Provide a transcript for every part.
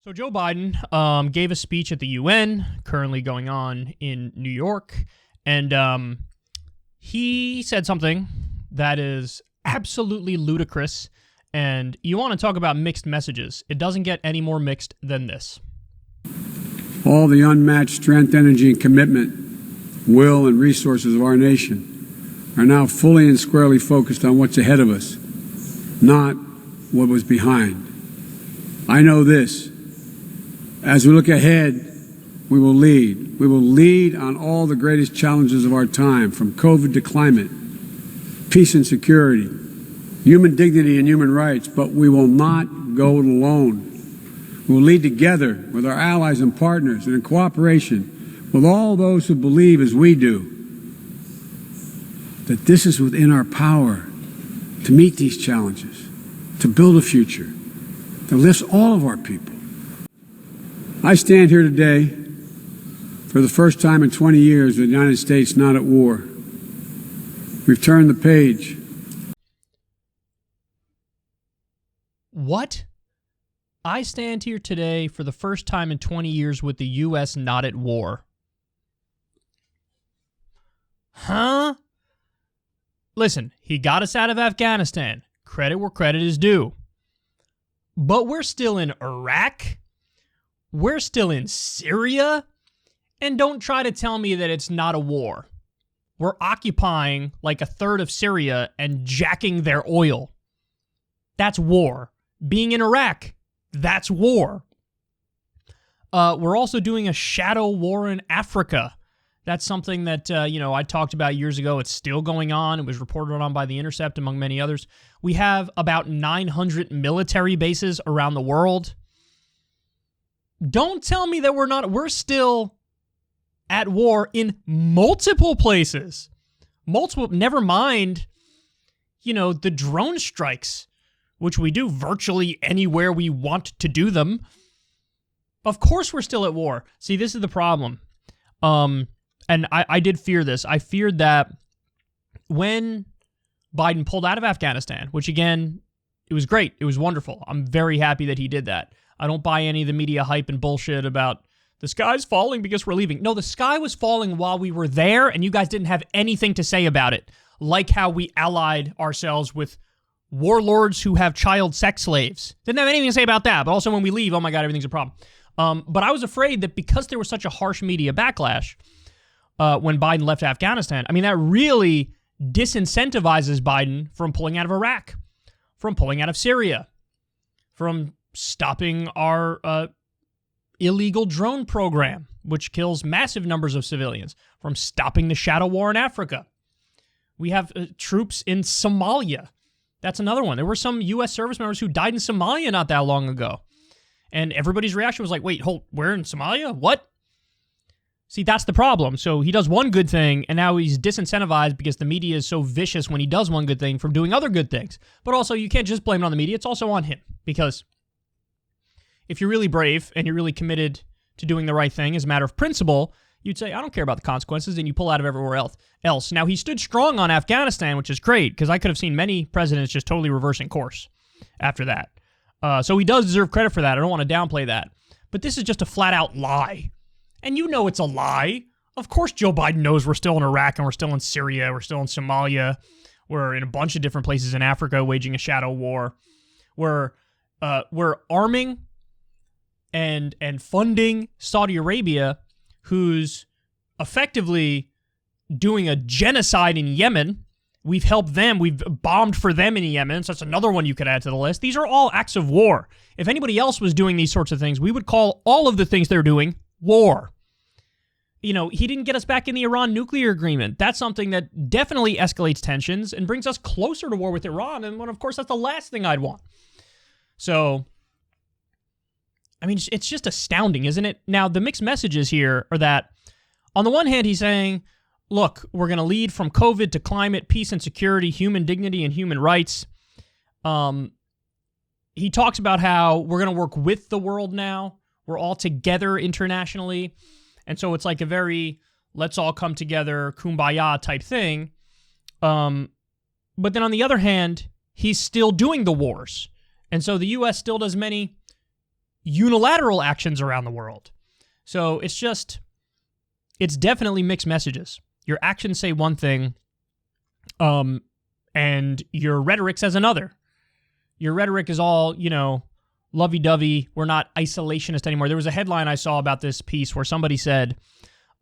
So Joe Biden gave a speech at the UN, currently going on in New York, and he said something that is absolutely ludicrous, and you want to talk about mixed messages. It doesn't get any more mixed than this. All the unmatched strength, energy, and commitment, will, and resources of our nation are now fully and squarely focused on what's ahead of us, not what was behind. I know this. As we look ahead, we will lead. We will lead on all the greatest challenges of our time, from COVID to climate, peace and security, human dignity and human rights, but we will not go it alone. We will lead together with our allies and partners and in cooperation with all those who believe as we do that this is within our power to meet these challenges, to build a future that lifts all of our people. I stand here today for the first time in 20 years with the United States not at war. We've turned the page. What? I stand here today for the first time in 20 years with the U.S. not at war. Huh? Listen, he got us out of Afghanistan. Credit where credit is due. But we're still in Iraq. We're still in Syria. And don't try to tell me that it's not a war. We're occupying like a third of Syria and jacking their oil. That's war. Being in Iraq, that's war. We're also doing a shadow war in Africa. That's something that, I talked about years ago. It's still going on. It was reported on by The Intercept, among many others. We have about 900 military bases around the world. Don't tell me that we're still at war in multiple places. Never mind, the drone strikes, which we do virtually anywhere we want to do them. Of course we're still at war. See, this is the problem. And I did fear this. I feared that when Biden pulled out of Afghanistan, which again, it was great. It was wonderful. I'm very happy that he did that. I don't buy any of the media hype and bullshit about the sky's falling because we're leaving. No, the sky was falling while we were there, and you guys didn't have anything to say about it. Like how we allied ourselves with warlords who have child sex slaves. Didn't have anything to say about that. But also when we leave, oh my God, everything's a problem. But I was afraid that because there was such a harsh media backlash when Biden left Afghanistan, that really disincentivizes Biden from pulling out of Iraq, from pulling out of Syria, from stopping our illegal drone program, which kills massive numbers of civilians, from stopping the shadow war in Africa. We have troops in Somalia. That's another one. There were some U.S. service members who died in Somalia not that long ago. And everybody's reaction was like, wait, hold, we're in Somalia? What? See, that's the problem. So he does one good thing, and now he's disincentivized because the media is so vicious when he does one good thing from doing other good things. But also, you can't just blame it on the media. It's also on him. Because if you're really brave and you're really committed to doing the right thing as a matter of principle, you'd say, I don't care about the consequences, and you pull out of everywhere else. Now, he stood strong on Afghanistan, which is great, because I could have seen many presidents just totally reversing course after that. So he does deserve credit for that. I don't want to downplay that. But this is just a flat-out lie. And you know it's a lie. Of course Joe Biden knows we're still in Iraq, and we're still in Syria, we're still in Somalia, we're in a bunch of different places in Africa waging a shadow war. We're arming and funding Saudi Arabia, who's effectively doing a genocide in Yemen. We've helped them. We've bombed for them in Yemen, so that's another one you could add to the list. These are all acts of war. If anybody else was doing these sorts of things, we would call all of the things they're doing war. He didn't get us back in the Iran nuclear agreement. That's something that definitely escalates tensions and brings us closer to war with Iran, and of course, that's the last thing I'd want. So, it's just astounding, isn't it? Now, the mixed messages here are that, on the one hand, he's saying, look, we're going to lead from COVID to climate, peace and security, human dignity, and human rights. He talks about how we're going to work with the world now. We're all together internationally. And so it's like a very let's all come together, kumbaya type thing. But then on the other hand, he's still doing the wars. And so the U.S. still does many unilateral actions around the world. So it's definitely mixed messages. Your actions say one thing, and your rhetoric says another. Your rhetoric is all, lovey-dovey. We're not isolationist anymore. There was a headline I saw about this piece where somebody said,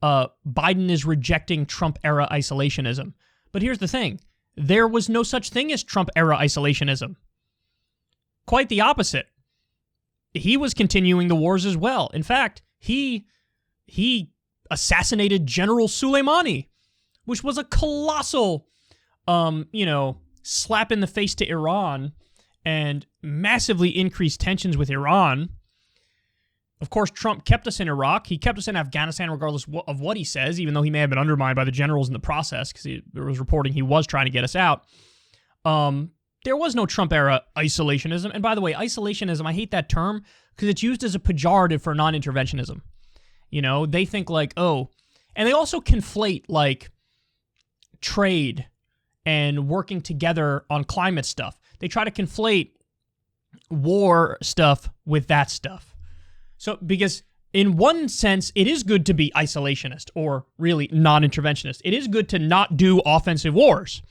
Biden is rejecting Trump-era isolationism. But here's the thing. There was no such thing as Trump-era isolationism. Quite the opposite. He was continuing the wars as well. In fact, he assassinated General Soleimani, which was a colossal, slap in the face to Iran and massively increased tensions with Iran. Of course, Trump kept us in Iraq. He kept us in Afghanistan regardless of what he says, even though he may have been undermined by the generals in the process, because there was reporting he was trying to get us out. There was no Trump-era isolationism. And by the way, isolationism, I hate that term because it's used as a pejorative for non-interventionism. They think and they also conflate trade and working together on climate stuff. They try to conflate war stuff with that stuff. So, because in one sense, it is good to be isolationist or really non-interventionist. It is good to not do offensive wars.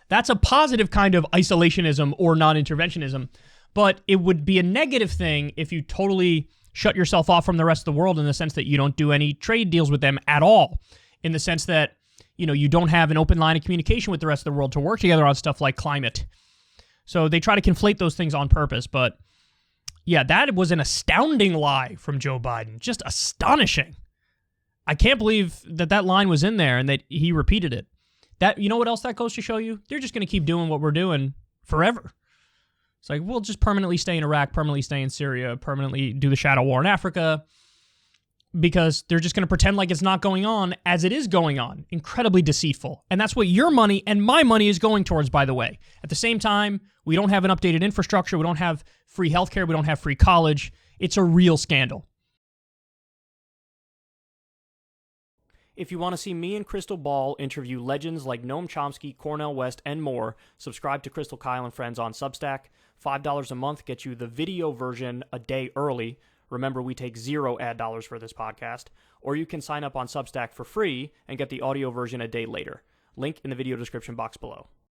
That's a positive kind of isolationism or non-interventionism, but it would be a negative thing if you totally shut yourself off from the rest of the world in the sense that you don't do any trade deals with them at all, in the sense that, you don't have an open line of communication with the rest of the world to work together on stuff like climate. So they try to conflate those things on purpose, but yeah, that was an astounding lie from Joe Biden. Just astonishing. I can't believe that line was in there and that he repeated it. You know what else that goes to show you? They're just going to keep doing what we're doing forever. It's like, we'll just permanently stay in Iraq, permanently stay in Syria, permanently do the shadow war in Africa, because they're just going to pretend like it's not going on as it is going on. Incredibly deceitful. And that's what your money and my money is going towards, by the way. At the same time, we don't have an updated infrastructure. We don't have free healthcare. We don't have free college. It's a real scandal. If you want to see me and Crystal Ball interview legends like Noam Chomsky, Cornel West, and more, subscribe to Crystal Kyle and Friends on Substack. $5 a month gets you the video version a day early. Remember, we take 0 ad dollars for this podcast. Or you can sign up on Substack for free and get the audio version a day later. Link in the video description box below.